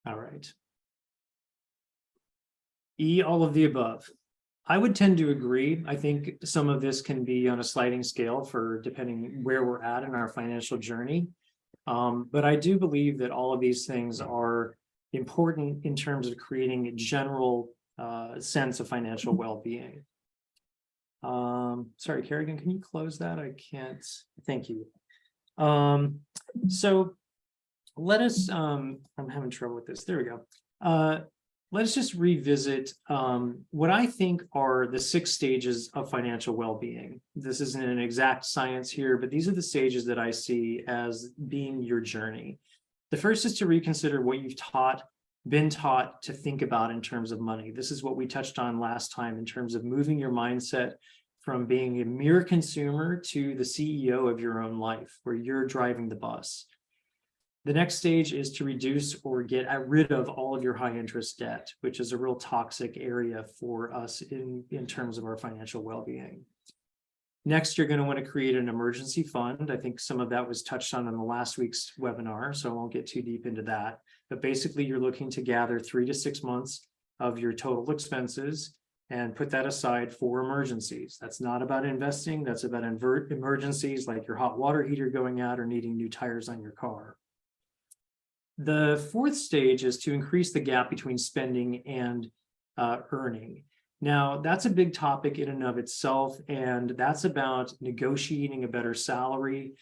All right. E, all of the above. I would tend to agree. I think some of this can be on a sliding scale for depending where we're at in our financial journey. But I do believe that all of these things are important in terms of creating a general sense of financial well-being. Sorry, Kerrigan, can you close that? I can't. Thank you. So let us, I'm having trouble with this. There we go. Let's just revisit what I think are the 6 stages of financial well-being. This isn't an exact science here, but these are the stages that I see as being your journey. The first is to reconsider what you've been taught to think about in terms of money. This is what we touched on last time in terms of moving your mindset from being a mere consumer to the CEO of your own life, where you're driving the bus. The next stage is to reduce or get rid of all of your high interest debt, which is a real toxic area for us in terms of our financial well-being. Next, you're going to want to create an emergency fund. I think some of that was touched on in the last week's webinar, so I won't get too deep into that. But basically, you're looking to gather 3 to 6 months of your total expenses and put that aside for emergencies. That's not about investing. That's about emergencies like your hot water heater going out or needing new tires on your car. The 4th stage is to increase the gap between spending and earning. Now, that's a big topic in and of itself, and that's about negotiating a better salary,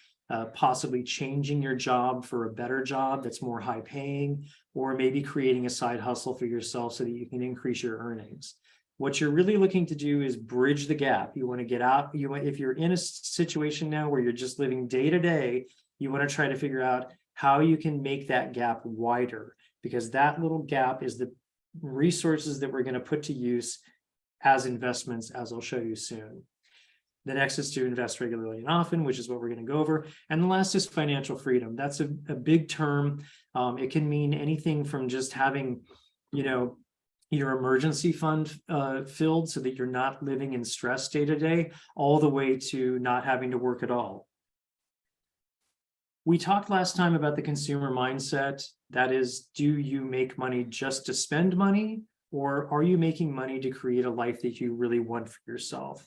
possibly changing your job for a better job that's more high paying, or maybe creating a side hustle for yourself so that you can increase your earnings. What you're really looking to do is bridge the gap. You want to get out. If you're in a situation now where you're just living day to day, you want to try to figure out how you can make that gap wider, because that little gap is the resources that we're going to put to use as investments, as I'll show you soon. The next is to invest regularly and often, which is what we're going to go over. And the last is financial freedom. That's a big term. It can mean anything from just having, your emergency fund filled so that you're not living in stress day to day, all the way to not having to work at all. We talked last time about the consumer mindset. That is, do you make money just to spend money, or are you making money to create a life that you really want for yourself?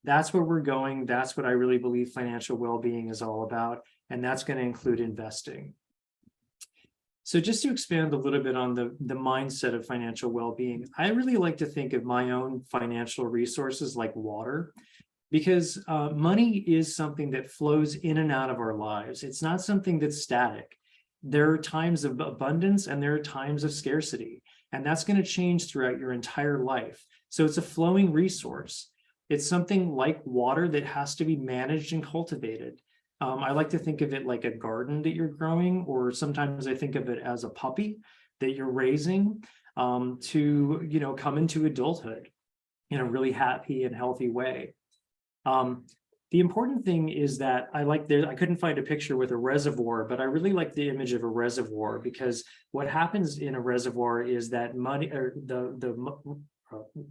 That's where we're going. That's what I really believe financial well-being is all about, and that's going to include investing. So just to expand a little bit on the mindset of financial well-being, I really like to think of my own financial resources like water. Because money is something that flows in and out of our lives. It's not something that's static. There are times of abundance and there are times of scarcity, and that's going to change throughout your entire life. So it's a flowing resource. It's something like water that has to be managed and cultivated. I like to think of it like a garden that you're growing, or sometimes I think of it as a puppy that you're raising to come into adulthood in a really happy and healthy way. The important thing is that I couldn't find a picture with a reservoir, but I really like the image of a reservoir, because what happens in a reservoir is that the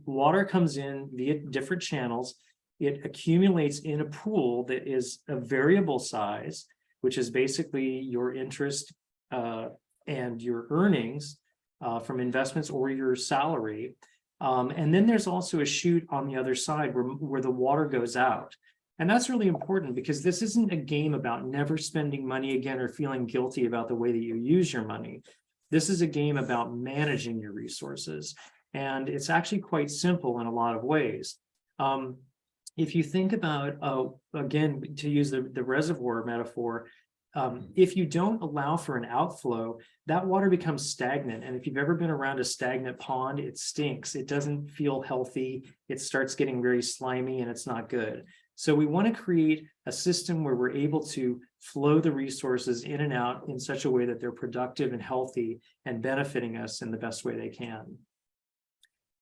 water comes in via different channels. It accumulates in a pool that is a variable size, which is basically your interest and your earnings from investments or your salary. And then there's also a chute on the other side where the water goes out. And that's really important, because this isn't a game about never spending money again or feeling guilty about the way that you use your money. This is a game about managing your resources. And it's actually quite simple in a lot of ways. If you think about, again, to use the reservoir metaphor, if you don't allow for an outflow, that water becomes stagnant. And if you've ever been around a stagnant pond, it stinks. It doesn't feel healthy. It starts getting very slimy, and it's not good. So we want to create a system where we're able to flow the resources in and out in such a way that they're productive and healthy and benefiting us in the best way they can.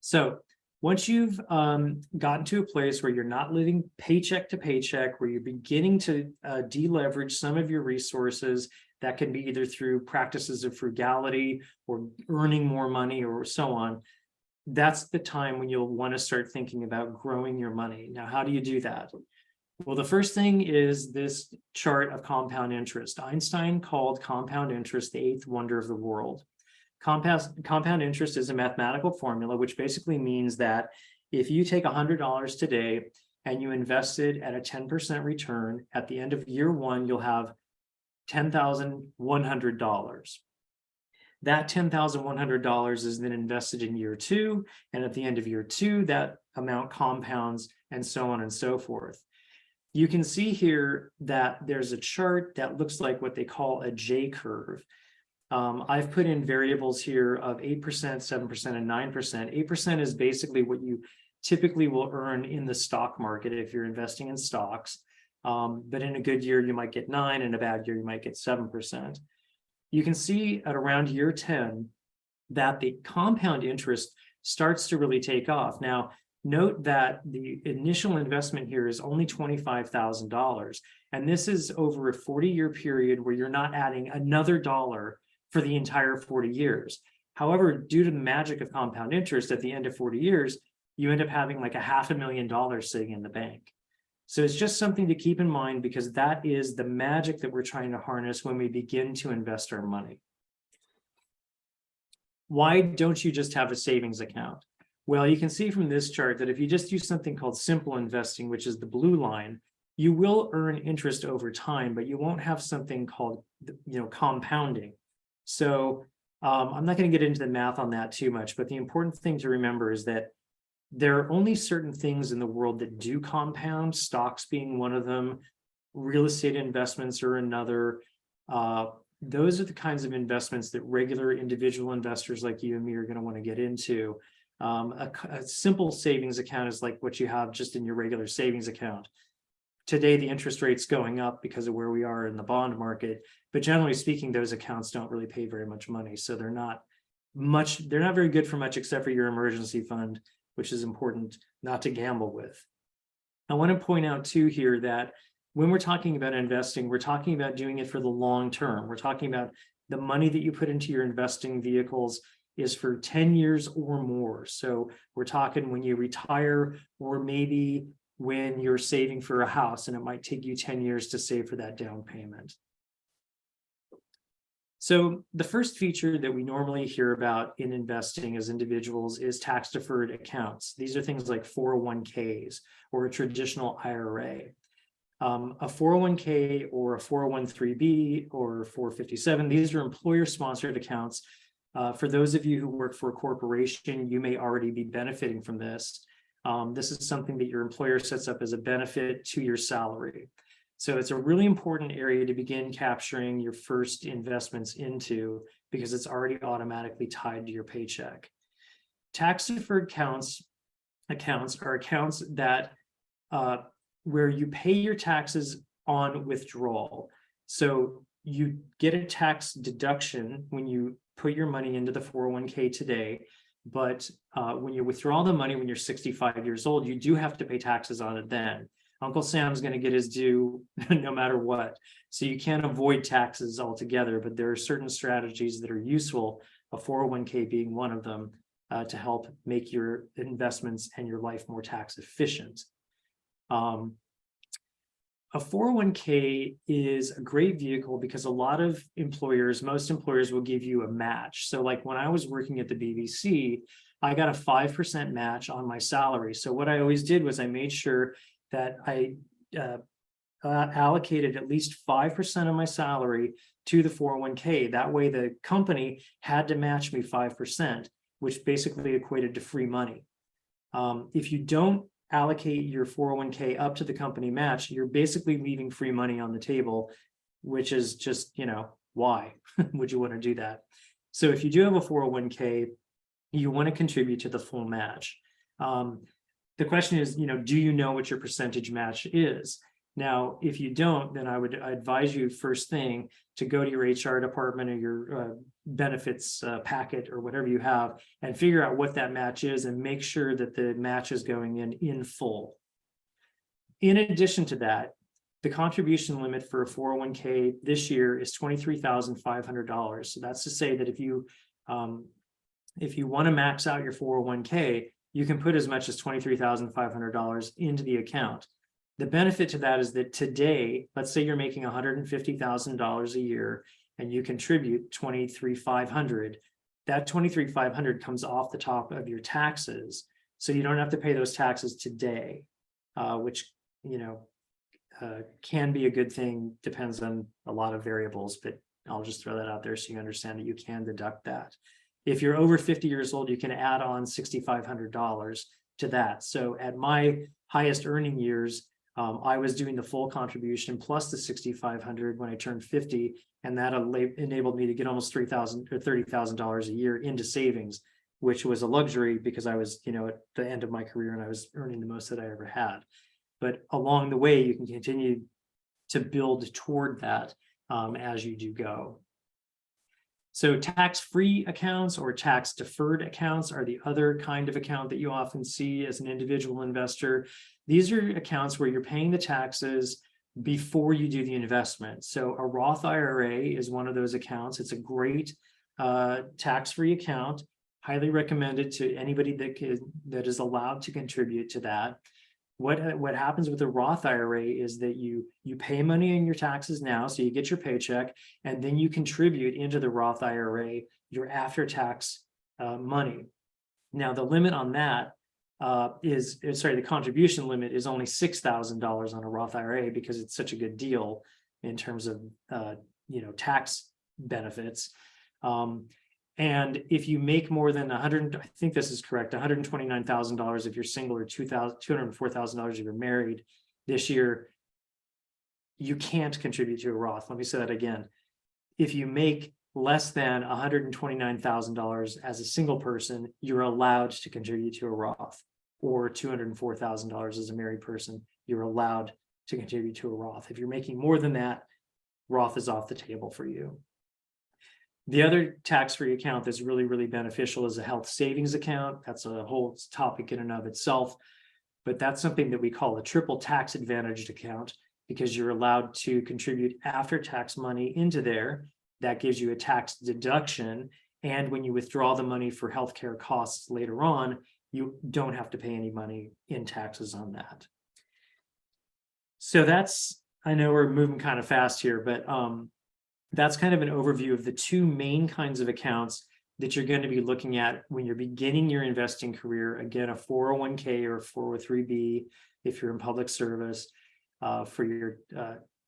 So once you've gotten to a place where you're not living paycheck to paycheck, where you're beginning to deleverage some of your resources, that can be either through practices of frugality or earning more money or so on, that's the time when you'll want to start thinking about growing your money. Now, how do you do that? Well, the first thing is this chart of compound interest. Einstein called compound interest the 8th wonder of the world. Compound interest is a mathematical formula, which basically means that if you take $100 today and you invest it at a 10% return, at the end of year one, you'll have $10,100. That $10,100 is then invested in year two, and at the end of year two, that amount compounds, and so on and so forth. You can see here that there's a chart that looks like what they call a J curve. I've put in variables here of 8%, 7%, and 9%. 8% is basically what you typically will earn in the stock market if you're investing in stocks. But in a good year, you might get 9%, in a bad year, you might get 7%. You can see at around year 10 that the compound interest starts to really take off. Now, note that the initial investment here is only $25,000. And this is over a 40-year period where you're not adding another dollar for the entire 40 years. However, due to the magic of compound interest, at the end of 40 years, you end up having like $500,000 sitting in the bank. So it's just something to keep in mind, because that is the magic that we're trying to harness when we begin to invest our money. Why don't you just have a savings account? Well, you can see from this chart that if you just use something called simple investing, which is the blue line, you will earn interest over time, but you won't have something called, compounding. So I'm not going to get into the math on that too much, but the important thing to remember is that there are only certain things in the world that do compound, stocks being one of them, real estate investments are another. Those are the kinds of investments that regular individual investors like you and me are going to want to get into. A simple savings account is like what you have just in your regular savings account. Today, the interest rate's going up because of where we are in the bond market, but generally speaking, those accounts don't really pay very much money. So they're not very good for much except for your emergency fund, which is important not to gamble with. I want to point out too here that when we're talking about investing, we're talking about doing it for the long term. We're talking about the money that you put into your investing vehicles is for 10 years or more. So we're talking when you retire, or maybe when you're saving for a house, and it might take you 10 years to save for that down payment. So the first feature that we normally hear about in investing as individuals is tax-deferred accounts. These are things like 401ks or a traditional IRA. A 401k or a 401(b) or 457, these are employer-sponsored accounts. For those of you who work for a corporation, you may already be benefiting from this. This is something that your employer sets up as a benefit to your salary. So it's a really important area to begin capturing your first investments into, because it's already automatically tied to your paycheck. Tax-deferred accounts are accounts that where you pay your taxes on withdrawal. So you get a tax deduction when you put your money into the 401k today, but when you withdraw the money when you're 65 years old, you do have to pay taxes on it then. Uncle Sam's going to get his due no matter what. So you can't avoid taxes altogether, but there are certain strategies that are useful, a 401k being one of them, to help make your investments and your life more tax efficient. A 401k is a great vehicle because a lot of most employers will give you a match. So like when I was working at the BBC, I got a 5% match on my salary. So what I always did was I made sure that I allocated at least 5% of my salary to the 401k. That way the company had to match me 5%, which basically equated to free money. If you don't allocate your 401k up to the company match, you're basically leaving free money on the table, which is just, why would you want to do that? So if you do have a 401k, you want to contribute to the full match. The question is, do you know what your percentage match is? Now, if you don't, then I would advise you first thing to go to your HR department or your benefits packet or whatever you have and figure out what that match is and make sure that the match is going in full. In addition to that, the contribution limit for a 401k this year is $23,500. So that's to say that if you want to max out your 401k, you can put as much as $23,500 into the account. The benefit to that is that today, let's say you're making $150,000 a year and you contribute $23,500. that 23,500 comes off the top of your taxes. So you don't have to pay those taxes today, which, can be a good thing, depends on a lot of variables, but I'll just throw that out there so you understand that you can deduct that. If you're over 50 years old, you can add on $6,500 to that. So at my highest earning years, I was doing the full contribution plus the 6,500 when I turned 50, and that enabled me to get almost $3,000 or $30,000 a year into savings, which was a luxury because I was, at the end of my career and I was earning the most that I ever had. But along the way, you can continue to build toward that as you do go. So tax-free accounts or tax-deferred accounts are the other kind of account that you often see as an individual investor. These are accounts where you're paying the taxes before you do the investment. So a Roth IRA is one of those accounts. It's a great tax-free account, highly recommended to anybody that is allowed to contribute to that. What happens with a Roth IRA is that you pay money in your taxes now, so you get your paycheck, and then you contribute into the Roth IRA your after-tax money. Now, the limit on that the contribution limit is only $6,000 on a Roth IRA because it's such a good deal in terms of tax benefits. And if you make more than I think this is correct, $129,000 if you're single, or $204,000 if you're married this year, you can't contribute to a Roth. Let me say that again. If you make less than $129,000 as a single person, you're allowed to contribute to a Roth, or $204,000 as a married person, you're allowed to contribute to a Roth. If you're making more than that, Roth is off the table for you. The other tax-free account that's really, really beneficial is a health savings account. That's a whole topic in and of itself, but that's something that we call a triple tax advantaged account because you're allowed to contribute after-tax money into there. That gives you a tax deduction. And when you withdraw the money for healthcare costs later on, you don't have to pay any money in taxes on that. So I know we're moving kind of fast here, but that's kind of an overview of the two main kinds of accounts that you're going to be looking at when you're beginning your investing career. Again, a 401k or 403b if you're in public service for your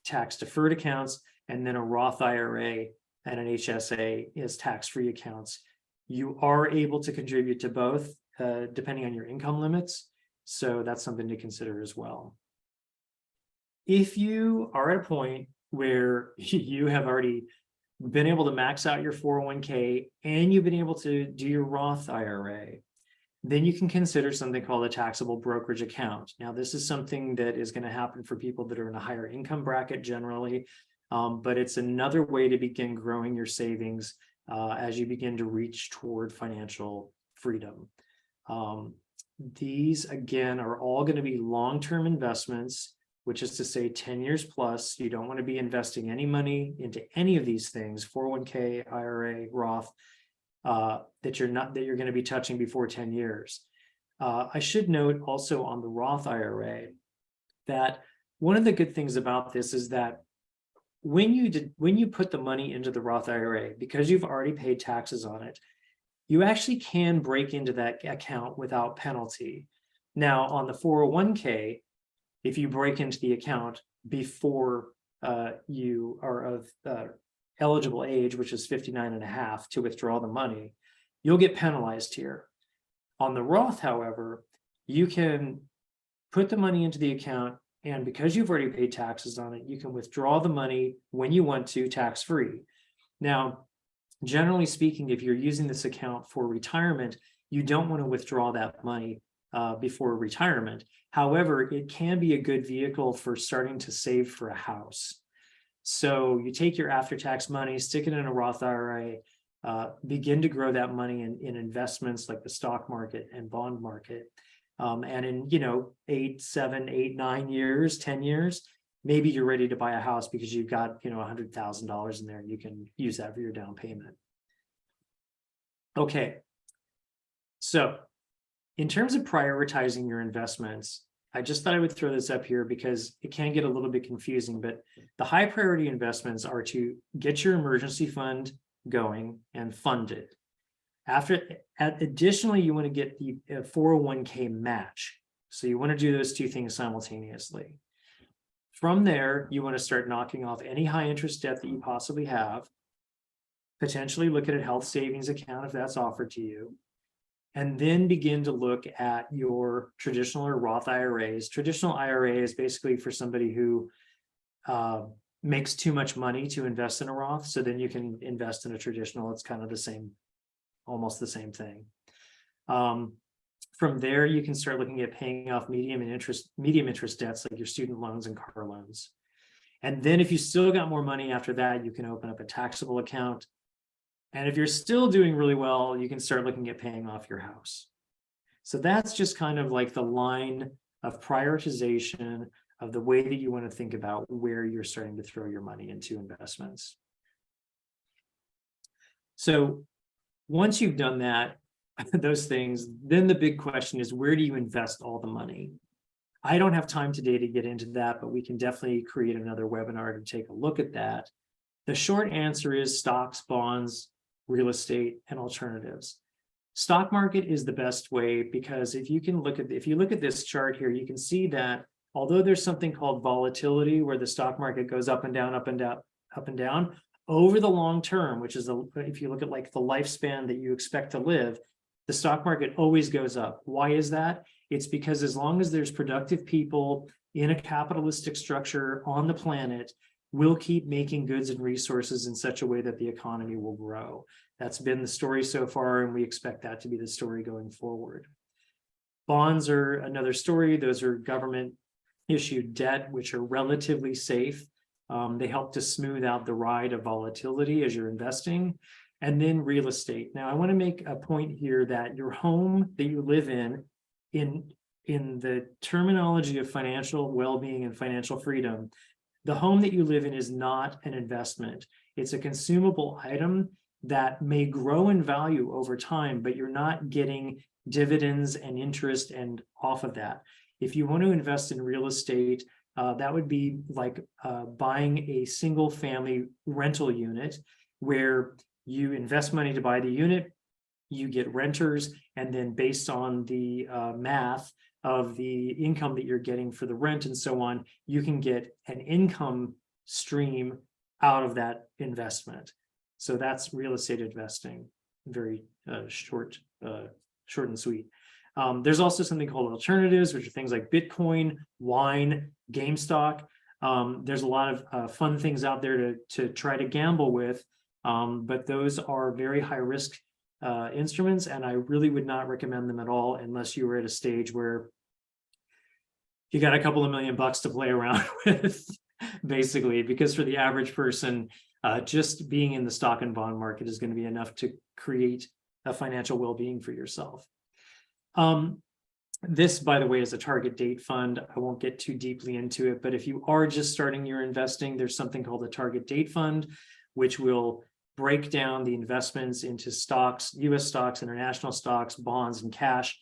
tax-deferred accounts, and then a Roth IRA and an HSA is tax-free accounts. You are able to contribute to both depending on your income limits, so that's something to consider as well. If you are at a point where you have already been able to max out your 401k and you've been able to do your Roth IRA, then you can consider something called a taxable brokerage account. Now, this is something that is going to happen for people that are in a higher income bracket generally, but it's another way to begin growing your savings as you begin to reach toward financial freedom. These, again, are all going to be long-term investments, which is to say 10 years plus. You don't want to be investing any money into any of these things, 401k, IRA, Roth, that you're going to be touching before 10 years. I should note also on the Roth IRA that one of the good things about this is that when you put the money into the Roth IRA, because you've already paid taxes on it, you actually can break into that account without penalty. Now, on the 401k, if you break into the account before you are of eligible age, which is 59 and a half, to withdraw the money, you'll get penalized here. On the Roth, however, you can put the money into the account, and because you've already paid taxes on it, you can withdraw the money when you want to, tax-free. Now, generally speaking, if you're using this account for retirement, you don't want to withdraw that money before retirement. However, it can be a good vehicle for starting to save for a house. So you take your after-tax money, stick it in a Roth IRA, begin to grow that money in investments like the stock market and bond market. And in 8, 7, 8, 9 years, 10 years, maybe you're ready to buy a house because you've got $100,000 in there. You can use that for your down payment. Okay, so in terms of prioritizing your investments, I just thought I would throw this up here because it can get a little bit confusing, but the high priority investments are to get your emergency fund going and fund it. Additionally, you want to get the 401k match. So you want to do those two things simultaneously. From there, you want to start knocking off any high interest debt that you possibly have, potentially look at a health savings account if that's offered to you, and then begin to look at your traditional or Roth IRAs. Traditional IRA is basically for somebody who makes too much money to invest in a Roth. So then you can invest in a traditional. It's kind of the same, almost the same thing. From there, you can start looking at paying off medium interest debts like your student loans and car loans. And then if you still got more money after that, you can open up a taxable account. And if you're still doing really well, you can start looking at paying off your house. So that's just kind of like the line of prioritization of the way that you want to think about where you're starting to throw your money into investments. So once you've done that, those things, then the big question is, where do you invest all the money? I don't have time today to get into that, but we can definitely create another webinar to take a look at that. The short answer is stocks, bonds, real estate, and alternatives. Stock market is the best way, because if you look at this chart here, you can see that although there's something called volatility where the stock market goes up and down, up and down, up and down, over the long term, which is if you look at like the lifespan that you expect to live, the stock market always goes up. Why is that? It's because as long as there's productive people in a capitalistic structure on the planet, we'll keep making goods and resources in such a way that the economy will grow. That's been the story so far, and we expect that to be the story going forward. Bonds are another story. Those are government issued debt, which are relatively safe. They help to smooth out the ride of volatility as you're investing. And then real estate. Now, I want to make a point here that your home that you live in the terminology of financial well-being and financial freedom, the home that you live in is not an investment. It's a consumable item that may grow in value over time, but you're not getting dividends and interest and off of that. If you want to invest in real estate, that would be like buying a single family rental unit where you invest money to buy the unit, you get renters, and then based on the math of the income that you're getting for the rent and so on, you can get an income stream out of that investment. So that's real estate investing, very short and sweet. There's also something called alternatives, which are things like Bitcoin, wine, GameStop. There's a lot of fun things out there to try to gamble with, but those are very high risk instruments, and I really would not recommend them at all unless you were at a stage where you got a couple of $1 million to play around with, basically, because for the average person, just being in the stock and bond market is going to be enough to create a financial well-being for yourself. This, by the way, is a target date fund. I won't get too deeply into it, but if you are just starting your investing, there's something called a target date fund, which will break down the investments into stocks, US stocks, international stocks, bonds, and cash.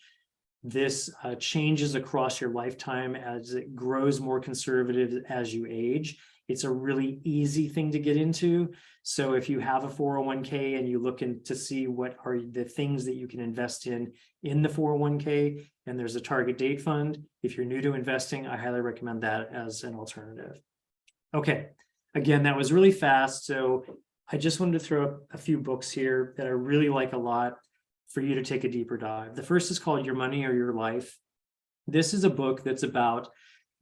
This changes across your lifetime as it grows more conservative as you age. It's a really easy thing to get into. So if you have a 401k and you look in to see what are the things that you can invest in the 401k, and there's a target date fund, if you're new to investing, I highly recommend that as an alternative. Okay, again, that was really fast. So I just wanted to throw up a few books here that I really like a lot for you to take a deeper dive. The first is called Your Money or Your Life. This is a book that's about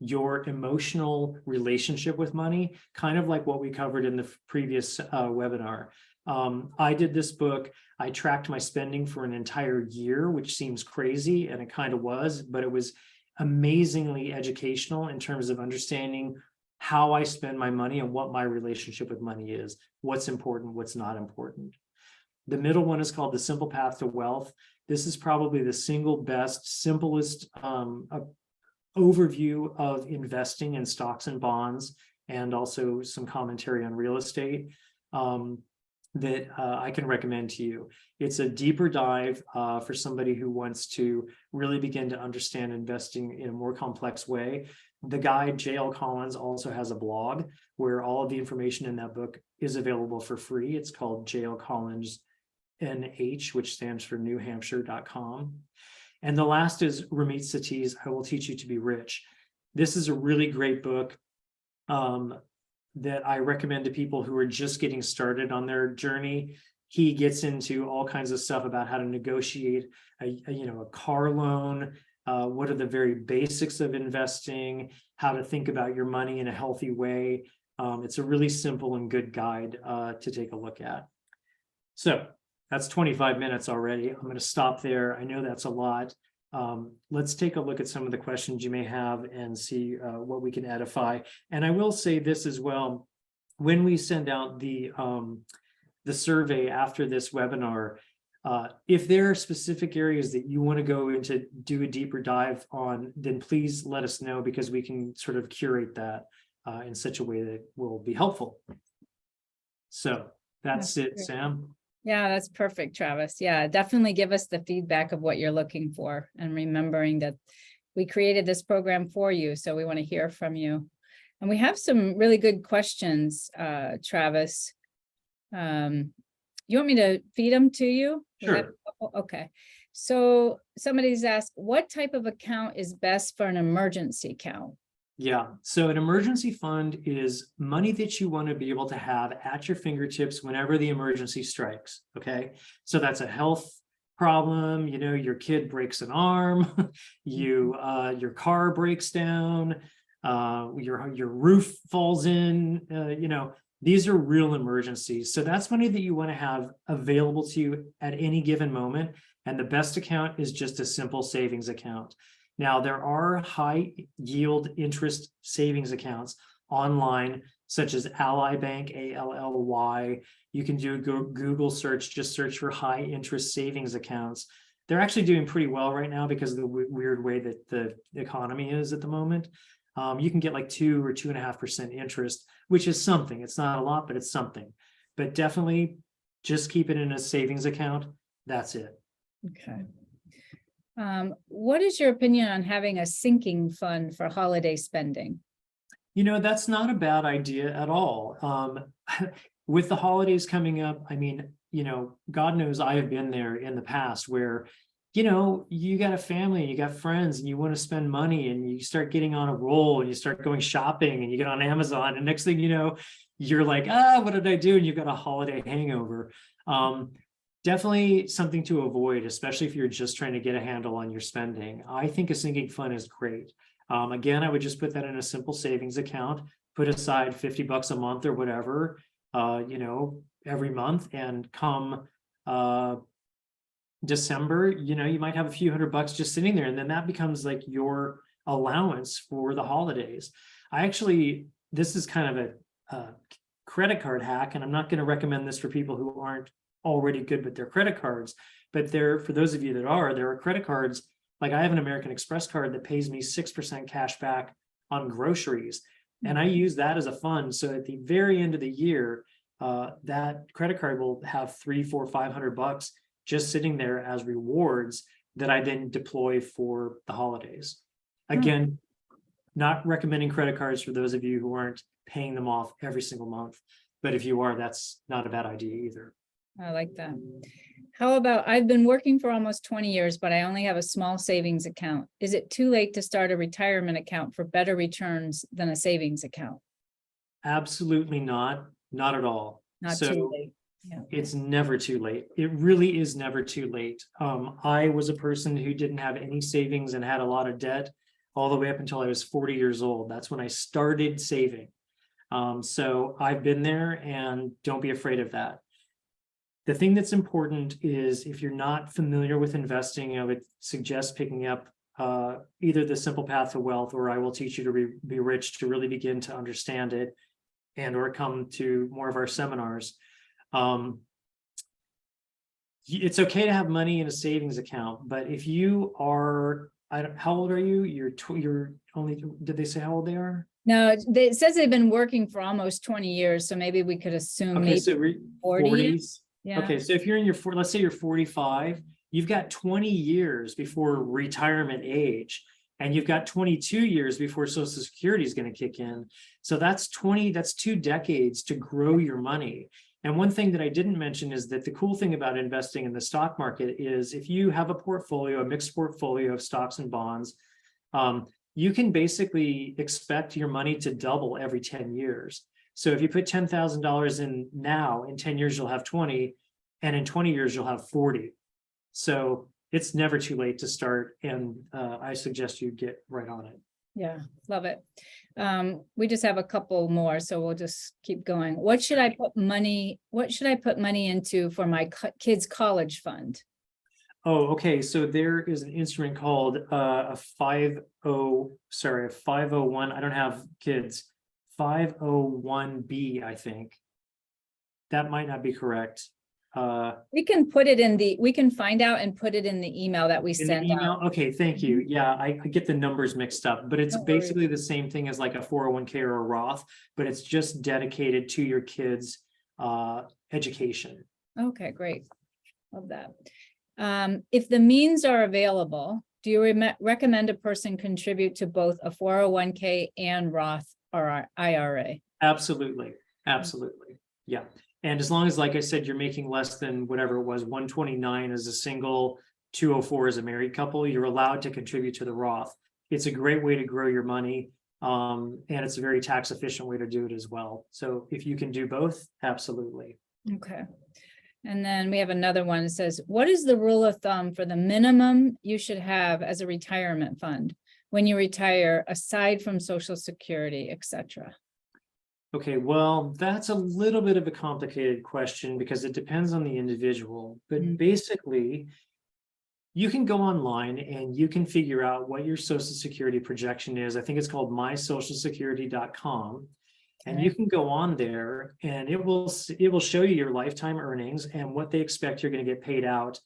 your emotional relationship with money, kind of like what we covered in the previous webinar. I did this book. I tracked my spending for an entire year, which seems crazy, and it kind of was, but it was amazingly educational in terms of understanding how I spend my money and what my relationship with money is, what's important, what's not important. The middle one is called The Simple Path to Wealth. This is probably the single best, simplest overview of investing in stocks and bonds, and also some commentary on real estate that I can recommend to you. It's a deeper dive for somebody who wants to really begin to understand investing in a more complex way. The guy, J.L. Collins, also has a blog where all of the information in that book is available for free. It's called JL Collins NH, which stands for newhampshire.com. And the last is Ramit Sethi's I Will Teach You to Be Rich. This is a really great book that I recommend to people who are just getting started on their journey. He gets into all kinds of stuff about how to negotiate a car loan, what are the very basics of investing, how to think about your money in a healthy way. It's a really simple and good guide to take a look at. So that's 25 minutes already. I'm going to stop there. I know that's a lot. Let's take a look at some of the questions you may have and see what we can edify. And I will say this as well, when we send out the survey after this webinar, if there are specific areas that you want to go into, do a deeper dive on, then please let us know, because we can sort of curate that in such a way that will be helpful. So that's it, great. Sam. Yeah, that's perfect, Travis. Yeah, definitely give us the feedback of what you're looking for, and remembering that we created this program for you, so we want to hear from you. And we have some really good questions, Travis. You want me to feed them to you? Sure. Okay. So somebody's asked, what type of account is best for an emergency account? Yeah, so an emergency fund is money that you want to be able to have at your fingertips whenever the emergency strikes, okay? So that's a health problem, your kid breaks an arm, your car breaks down, your roof falls in, these are real emergencies. So that's money that you want to have available to you at any given moment. And the best account is just a simple savings account. Now, there are high yield interest savings accounts online, such as Ally Bank, ALLY. You can do a Google search, just search for high interest savings accounts. They're actually doing pretty well right now because of the weird way that the economy is at the moment. You can get like 2 or 2.5% interest, which is something. It's not a lot, but it's something. But definitely just keep it in a savings account. That's it. Okay. What is your opinion on having a sinking fund for holiday spending? That's not a bad idea at all. With the holidays coming up, God knows I have been there in the past where, you got a family and you got friends and you want to spend money and you start getting on a roll and you start going shopping and you get on Amazon, and next thing you know, you're like, what did I do? And you've got a holiday hangover. Definitely something to avoid, especially if you're just trying to get a handle on your spending. I think a sinking fund is great. Again, I would just put that in a simple savings account, put aside $50 a month or whatever, every month, and come December, you might have a few $100 just sitting there, and then that becomes like your allowance for the holidays. This is kind of a credit card hack, and I'm not going to recommend this for people who aren't already good with their credit cards, but for those of you that there are credit cards, like I have an American Express card that pays me 6% cash back on groceries, and I use that as a fund. So at the very end of the year, that credit card will have $300, $400, $500 just sitting there as rewards that I then deploy for the holidays. Again, not recommending credit cards for those of you who aren't paying them off every single month, but if you are, that's not a bad idea either. I like that. How about, I've been working for almost 20 years, but I only have a small savings account. Is it too late to start a retirement account for better returns than a savings account? Absolutely not. Not at all. Not too late. Yeah. It's never too late. It really is never too late. I was a person who didn't have any savings and had a lot of debt all the way up until I was 40 years old. That's when I started saving. So I've been there, and don't be afraid of that. The thing that's important is, if you're not familiar with investing, I would suggest picking up either The Simple Path to Wealth or I Will Teach You to Be Rich to really begin to understand it, and or come to more of our seminars. It's okay to have money in a savings account, but if you are, how old are you? You're only, did they say how old they are? No, it says they've been working for almost 20 years, so maybe we could assume Okay, maybe so 40s. Yeah. Okay, so if you're in your, let's say you're 45, you've got 20 years before retirement age, and you've got 22 years before Social Security is going to kick in. So that's 2 decades to grow your money. And one thing that I didn't mention is that the cool thing about investing in the stock market is if you have a portfolio, a mixed portfolio of stocks and bonds, you can basically expect your money to double every 10 years. So if you put $10,000 in now, in 10 years, you'll have 20, and in 20 years, you'll have 40. So it's never too late to start. And I suggest you get right on it. Yeah, love it. We just have a couple more, so we'll just keep going. What should I put money into for my kids' college fund? Oh, okay. So there is an instrument called a 501. I don't have kids. 501B, I think. That might not be correct. We can put it in we can find out and put it in the email that we send out. Okay, thank you. Yeah, I get the numbers mixed up, but it's No basically worries. the same thing as like a 401k or a Roth, but it's just dedicated to your kids' education. Okay, great. Love that. If the means are available, do you recommend a person contribute to both a 401k and Roth or IRA? Absolutely. Absolutely. Yeah. And as long as, like I said, you're making less than whatever it was, 129 as a single, 204 as a married couple, you're allowed to contribute to the Roth. It's a great way to grow your money. And it's a very tax efficient way to do it as well. So if you can do both, absolutely. Okay. And then we have another one that says, what is the rule of thumb for the minimum you should have as a retirement fund when you retire, aside from Social Security, etc.? Okay, well, that's a little bit of a complicated question because it depends on the individual. But basically, you can go online and you can figure out what your Social Security projection is. I think it's called mysocialsecurity.com. And you can go on there and it will show you your lifetime earnings and what they expect you're going to get paid out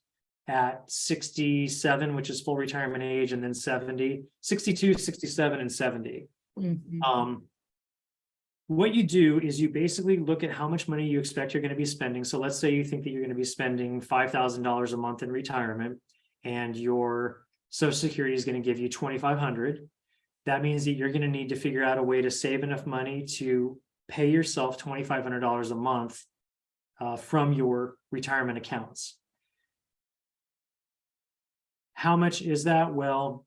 at 67, which is full retirement age, and then 70, 62, 67, and 70. What you do is you basically look at how much money you expect you're going to be spending. So let's say you think that you're going to be spending $5,000 a month in retirement and your Social Security is going to give you $2,500. That means that you're going to need to figure out a way to save enough money to pay yourself $2,500 a month from your retirement accounts. How much is that? Well,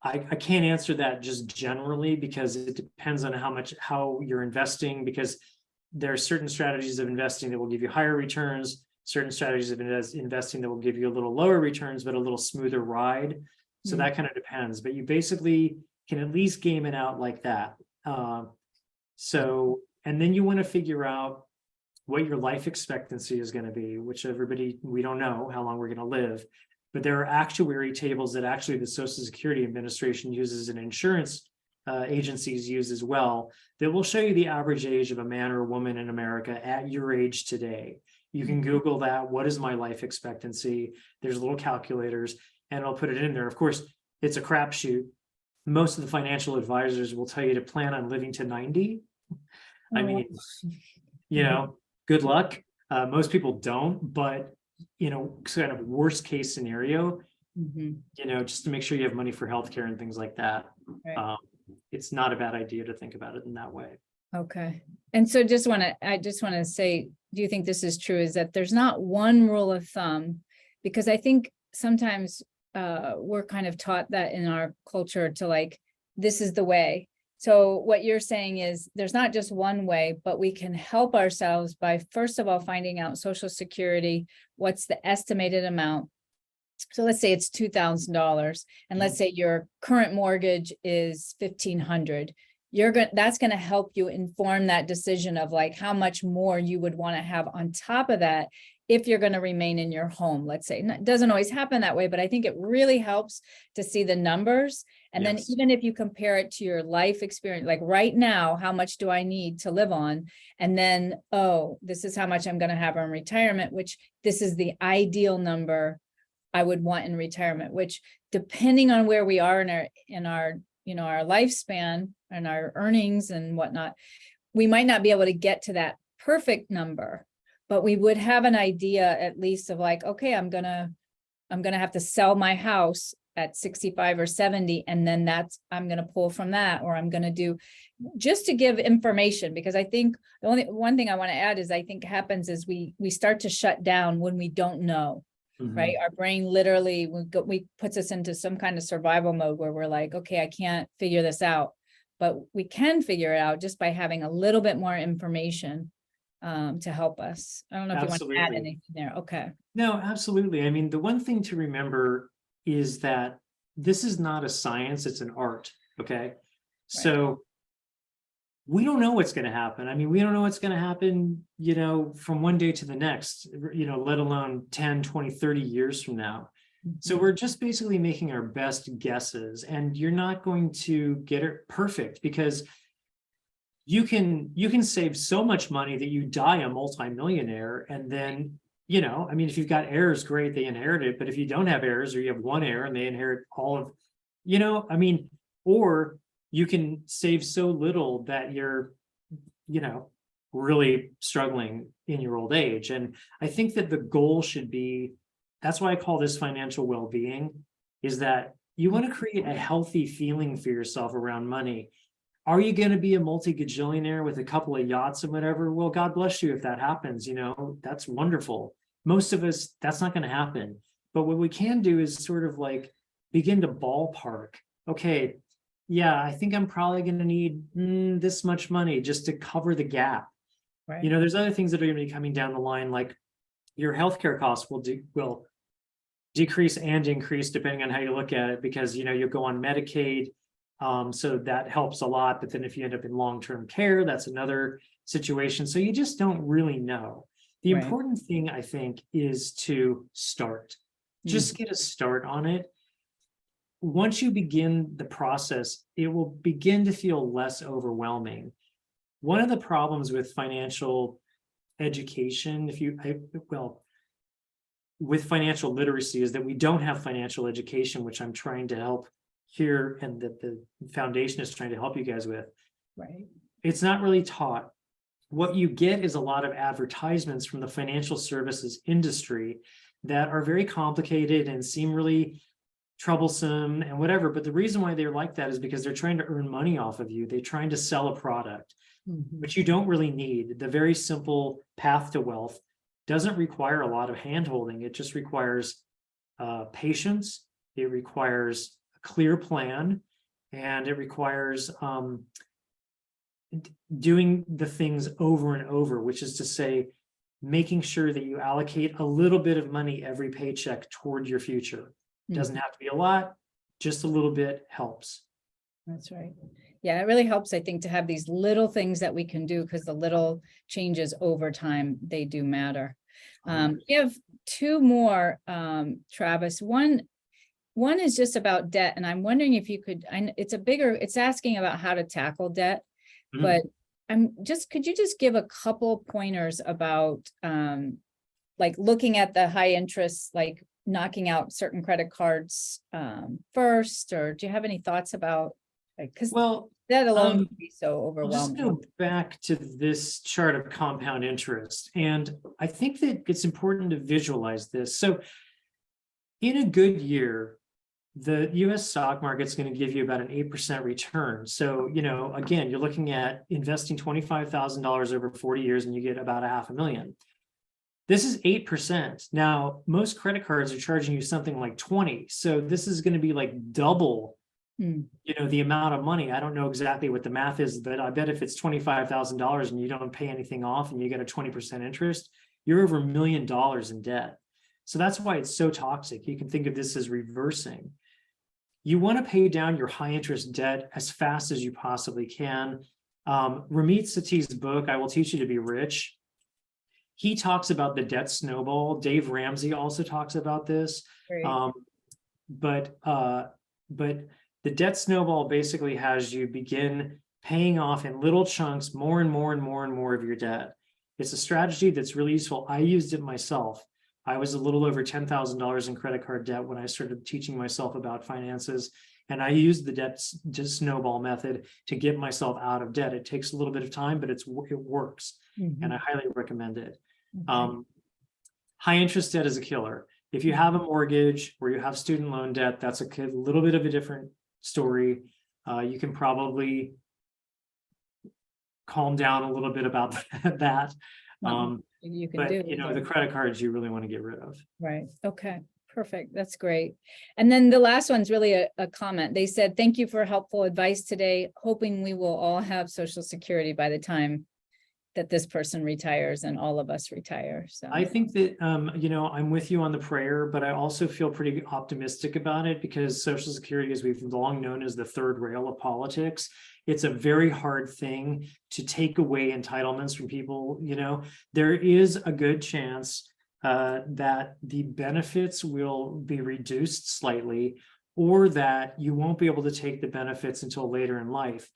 I can't answer that just generally because it depends on how you're investing, because there are certain strategies of investing that will give you higher returns, certain strategies of investing that will give you a little lower returns, but a little smoother ride. So that kind of depends, but you basically can at least game it out like that. And then you want to figure out what your life expectancy is going to be, which we don't know how long we're going to live. But there are actuary tables that actually the Social Security Administration uses and insurance agencies use as well that will show you the average age of a man or a woman in America at your age today. You can Google that. What is my life expectancy? There's little calculators and I'll put it in there. Of course, it's a crapshoot. Most of the financial advisors will tell you to plan on living to 90. I mean, good luck. Most people don't, but kind of worst case scenario, just to make sure you have money for healthcare and things like that. Right. It's not a bad idea to think about it in that way. Okay. And so I just want to say, do you think this is true? Is that there's not one rule of thumb? Because I think sometimes we're kind of taught that in our culture to this is the way. So what you're saying is there's not just one way, but we can help ourselves by, first of all, finding out Social Security, what's the estimated amount. So let's say it's $2,000 and let's say your current mortgage is $1,500. That's going to help you inform that decision of how much more you would want to have on top of that if you're going to remain in your home, let's say. It doesn't always happen that way, but I think it really helps to see the numbers. And then even if you compare it to your life experience, like right now, how much do I need to live on? And then, this is how much I'm going to have in retirement, which this is the ideal number I would want in retirement, which depending on where we are in our lifespan and our earnings and whatnot, we might not be able to get to that perfect number, but we would have an idea at least of okay, I'm gonna have to sell my house at 65 or 70, and then I'm going to pull from that, or I'm going to do, just to give information, because I think the only one thing I want to add is I think happens is we start to shut down when we don't know. Right? Our brain literally we puts us into some kind of survival mode where we're like, okay, I can't figure this out, but we can figure it out just by having a little bit more information to help us. I don't know if you want to add anything there. Okay. No, absolutely. I mean, the one thing to remember is that this is not a science, it's an art. Okay. So we don't know what's going to happen. I mean, we don't know what's going to happen, from one day to the next, let alone 10, 20, 30 years from now. So we're just basically making our best guesses, and you're not going to get it perfect, because you can save so much money that you die a multimillionaire. And then, I mean, if you've got heirs, great, they inherit it. But if you don't have heirs, or you have one heir and they inherit all of, I mean, or you can save so little that you're, really struggling in your old age. And I think that the goal should be, that's why I call this financial well-being, is that you want to create a healthy feeling for yourself around money. Are you going to be a multi-gajillionaire with a couple of yachts and whatever? Well, God bless you if that happens, that's wonderful. Most of us, that's not going to happen. But what we can do is sort of like begin to ballpark. Okay, yeah, I think I'm probably going to need this much money just to cover the gap. Right. There's other things that are going to be coming down the line, like your healthcare costs will decrease and increase depending on how you look at it, because you'll go on Medicaid. So that helps a lot. But then if you end up in long-term care, that's another situation. So you just don't really know. The important thing, I think, is to start. Just get a start on it. Once you begin the process, it will begin to feel less overwhelming. One of the problems with financial education, with financial literacy, is that we don't have financial education, which I'm trying to help here, and that the foundation is trying to help you guys with. Right. It's not really taught. What you get is a lot of advertisements from the financial services industry that are very complicated and seem really troublesome and whatever. But the reason why they're like that is because they're trying to earn money off of you. They're trying to sell a product, which you don't really need. The very simple path to wealth doesn't require a lot of hand-holding. It just requires patience. It requires a clear plan, and it requires doing the things over and over, which is to say, making sure that you allocate a little bit of money every paycheck toward your future. It doesn't have to be a lot, just a little bit helps. That's right. Yeah, it really helps, I think, to have these little things that we can do, because the little changes over time, they do matter. We have two more, Travis. One is just about debt, and I'm wondering if you could, it's asking about how to tackle debt, but could you just give a couple pointers about like looking at the high interest, like knocking out certain credit cards first, or do you have any thoughts about, because that alone would be so overwhelming. I'll just go back to this chart of compound interest, and I think that it's important to visualize this. So in a good year, the US stock market's going to give you about an 8% return. So, again, you're looking at investing $25,000 over 40 years and you get about $500,000. This is 8%. Now, most credit cards are charging you something like 20. So this is going to be like double, the amount of money. I don't know exactly what the math is, but I bet if it's $25,000 and you don't pay anything off and you get a 20% interest, you're over $1 million in debt. So that's why it's so toxic. You can think of this as reversing. You want to pay down your high interest debt as fast as you possibly can. Ramit Sethi's book, I Will Teach You to Be Rich, he talks about the debt snowball. Dave Ramsey also talks about this. But the debt snowball basically has you begin paying off in little chunks more and more and more and more of your debt. It's a strategy that's really useful. I used it myself. I was a little over $10,000 in credit card debt when I started teaching myself about finances. And I used the debt snowball method to get myself out of debt. It takes a little bit of time, but it works. And I highly recommend it. High interest debt is a killer. If you have a mortgage or you have student loan debt, that's a little bit of a different story. You can probably calm down a little bit about that. You can But do. you know, the credit cards you really want to get rid of. Right. Okay. Perfect. That's great. And then the last one's really a comment. They said, thank you for helpful advice today. Hoping we will all have Social Security by the time that this person retires and all of us retire. So I think that, you know, I'm with you on the prayer, but I also feel pretty optimistic about it because Social Security, as we've long known, as the third rail of politics. It's a very hard thing to take away entitlements from people. You know, there is a good chance that the benefits will be reduced slightly, or that you won't be able to take the benefits until later in life.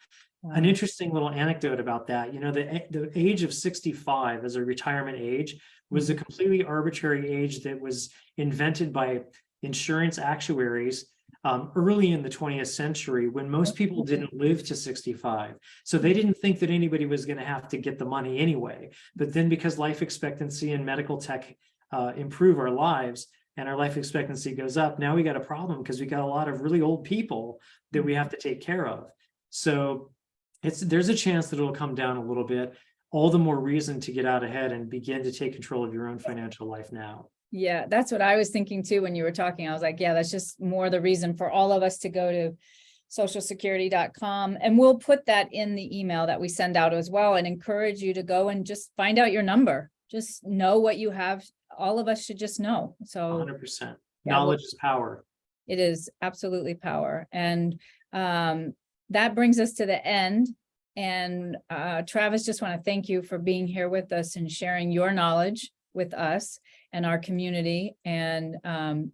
An interesting little anecdote about that, you know, the age of 65 as a retirement age was a completely arbitrary age that was invented by insurance actuaries early in the 20th century, when most people didn't live to 65. So they didn't think that anybody was going to have to get the money anyway. But then because life expectancy and medical tech improve our lives and our life expectancy goes up, now we got a problem because we got a lot of really old people that we have to take care of. So there's a chance that it'll come down a little bit. All the more reason to get out ahead and begin to take control of your own financial life now. Yeah, that's what I was thinking too when you were talking. I was like, yeah, that's just more the reason for all of us to go to socialsecurity.com. And we'll put that in the email that we send out as well, and encourage you to go and just find out your number. Just know what you have. All of us should just know. So 100%. Knowledge is power. It is absolutely power. And that brings us to the end. And Travis, just want to thank you for being here with us and sharing your knowledge with us and our community, and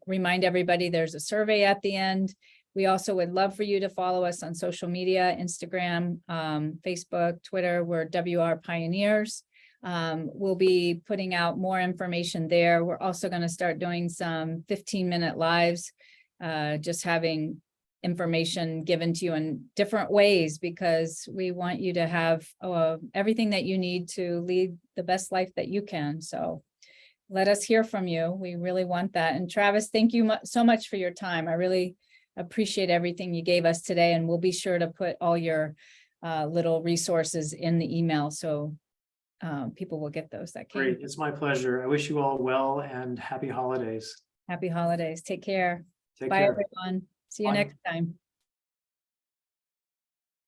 remind everybody there's a survey at the end. We also would love for you to follow us on social media, Instagram, Facebook, Twitter. We're WR Pioneers. We'll be putting out more information there. We're also going to start doing some 15-minute lives, just having information given to you in different ways, because we want you to have everything that you need to lead the best life that you can. So let us hear from you. We really want that. And Travis, thank you so much for your time. I really appreciate everything you gave us today, and we'll be sure to put all your little resources in the email so people will get those. That Great. It's my pleasure. I wish you all well and happy holidays. Happy holidays. Take care. Take Bye, care. everyone. See you Bye. next time.